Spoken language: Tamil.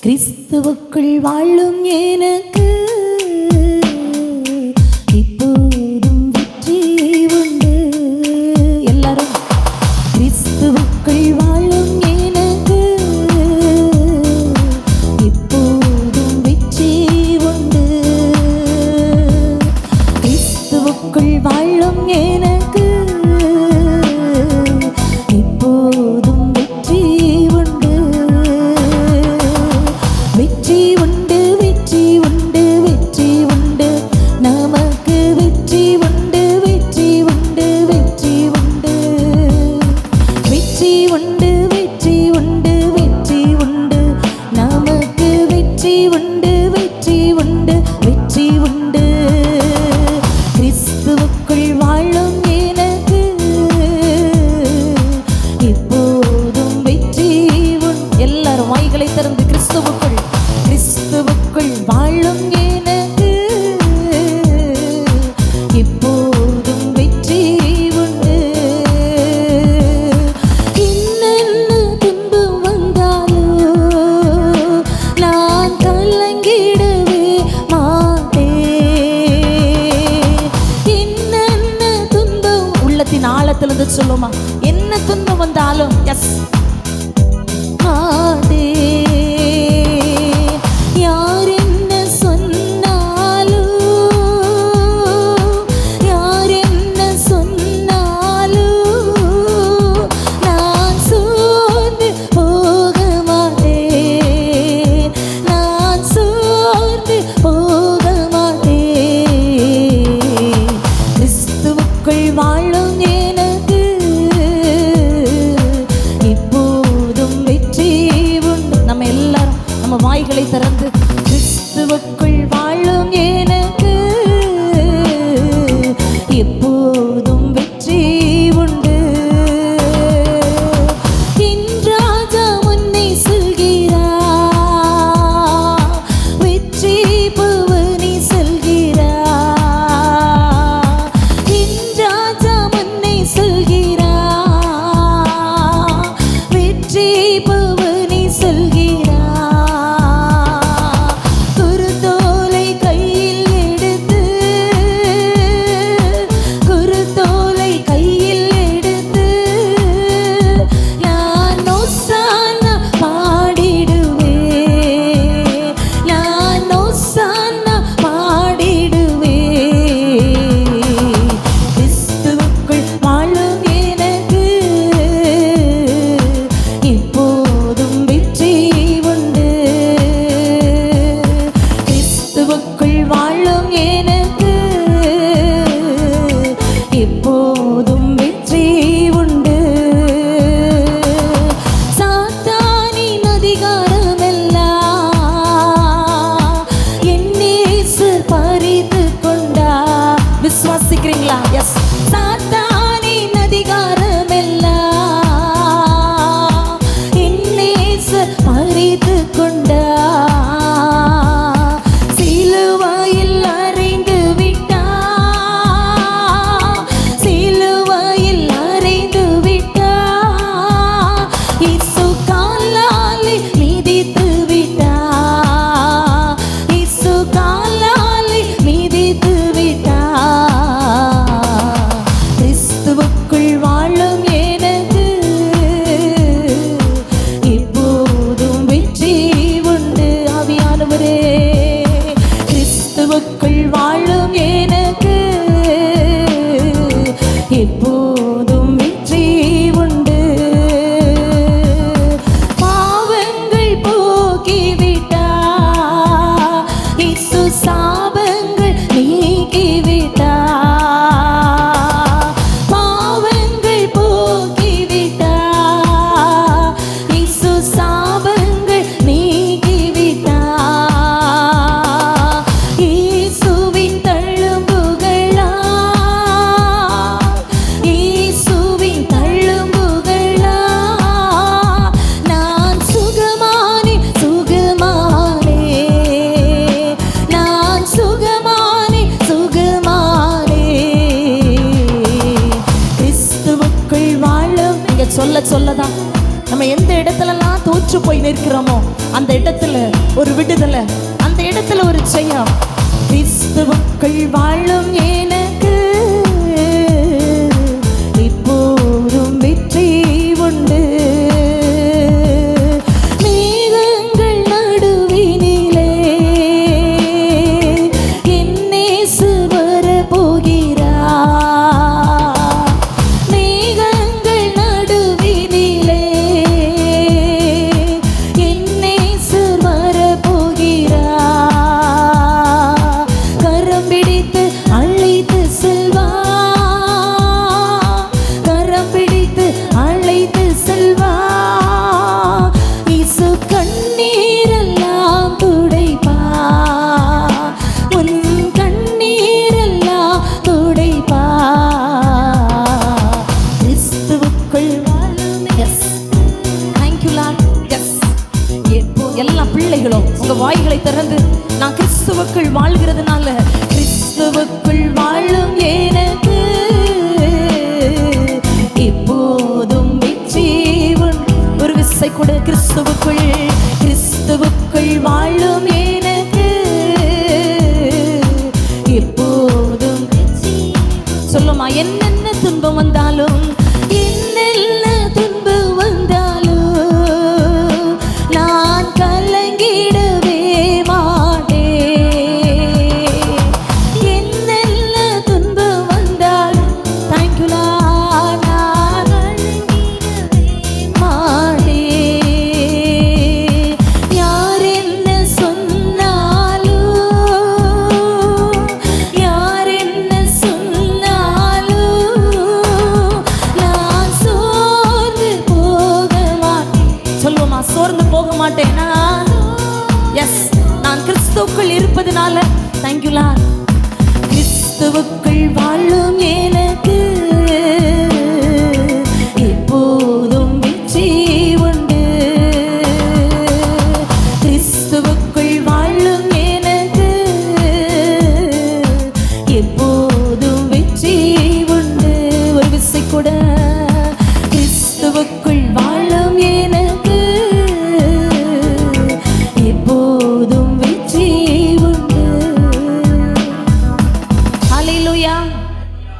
கிறிஸ்துவுக்குள் வாழும் எனக்கு இப்போதும் வெற்றி உண்டு. எல்லாரும் கிறிஸ்துவுக்குள் வாழும் எனக்கு இப்போதும் வெற்றி உண்டு. கிறிஸ்துவுக்குள் வாழும் எனக்கு இப்போதும் வெற்றி உண்டு. வெற்றி உண்டு, வெற்றி உண்டு, வெற்றி உண்டு, நமக்கு வெற்றி உண்டு, வெற்றி உண்டு, வெற்றி உண்டு, வெற்றி உண்டு, வெற்றி உண்டு, வெற்றி உண்டு, நமக்கு வெற்றி உண்டு, வெற்றி உண்டு, வெற்றி உண்டு. கிறிஸ்துவுக்குள் வாழும் எனக்கு இப்போதும் வெற்றி உண்டு. எல்லாரும் வாய்களை திறந்து கிறிஸ்துவுக்குள் வாழும் எனக்கு இப்போதும் வெற்றி உண்டு. என்னென்ன துன்பம் வந்தாலும் நான் கலங்கிடவே மாட்டேன். என்னென்ன துன்பம் உள்ளத்தின் ஆழத்திலிருந்து சொல்லுமா, என்ன துன்பம் வந்தாலும் எஸ் வாழும் எனக்கு இப்போதும் வெற்றி உண்டு. நம்ம எல்லாரும் நம்ம வாய்களை திறந்து கிறிஸ்துவுக்குள் வாழும் எனக்கு எப்போதும் வெற்றி உண்டு. என் ராஜா முன்னே செல்கிறார், வெற்றி பவனி செல்கிறார். என் ராஜா முன்னே செல்கிறார், வெற்றி பவனி செல்கிறார். குருத்தோலை கையில் எடுத்து, குருத்தோலை கையில் எடுத்து நான் ஓசானா பாடிடுவேன், நான் ஓசானா பாடிடுவேன். கிறிஸ்துவுக்குள் வாழும் எனக்கு இப்போதும் வெற்றி உண்டு. கிறிஸ்துவுக்குள் வாழும் எனக்கு இப்போதும் வெற்றி உண்டு. சாத்தானின் அதிகாரமெல்லாம் என் நேசர் பறித்து கொண்டார். விசுவாசிக்கிறீங்களா? எஸ். சாத்தானின் அதிகாரமெல்லாம் என் நேசர் பறித்து கொண்டார். சிலுவையில் அறைந்து விட்டார், சிலுவையில் அறைந்து விட்டார். இயேசு காலாலே மிதித்து விட்டார், இயேசு காலாலே மிதித்து விட்டார். கிறிஸ்துவுக்குள் வாழும் எனக்கு இப்போதும் வெற்றி உண்டு. நிற்கிறோமோ அந்த இடத்துல ஒரு விடுதலை, அந்த இடத்துல ஒரு ஜெயம். கிறிஸ்துவுக்குள் வாழும் எனக்கு இப்போதும் வெற்றி உண்டு. மேகங்கள் நடுவினிலே என் நேசர் வரப்போகிறார். மேகங்கள் நடுவினிலே என் நேசர் வரப்போகிறார். கரம் பிடித்து அழைத்து செல்வார், கரம் பிடித்து அழைத்து செல்வார். இயேசு கண்ணீரெல்லாம் துடைப்பார், உன் கண்ணீரெல்லாம் துடைப்பார். கிறிஸ்துவுக்குள் வாழும். S, thank you Lord. எஸ், எல்லா பிள்ளைகளும் உங்க வாய்களை திறந்து நான் கிறிஸ்துவுக்குள் வாழ்கிறதுனால கிறிஸ்துவுக்குள் வாழும் எனக்கு இப்போதும் வெற்றி உண்டு. ஒரு விசை கூட கிறிஸ்துவுக்குள், கிறிஸ்துவுக்குள் வாழும் எனக்கு இப்போதும் வெற்றி. சொல்லுமா, என்னென்ன துன்பம் வந்தாலும், என்னென்ன துன்பம் வந்தாலும் நான் கலங்கிடவே மாட்டேன். என்னென்ன துன்பம் வந்தாலும் தேங்க்யூ லார்ட், நான் கலங்கிடவே மாட்டேன். யார் என்ன சொன்னாலும், யார் என்ன சொன்னாலும் நான் சோர்ந்து போக மாட்டேன். சொல்லுவோமா, சோர்ந்து போக மாட்டேன். நான் எஸ், நான் கிறிஸ்துவுக்குள் இருப்பதனால தேங்க்யூ லார்ட்.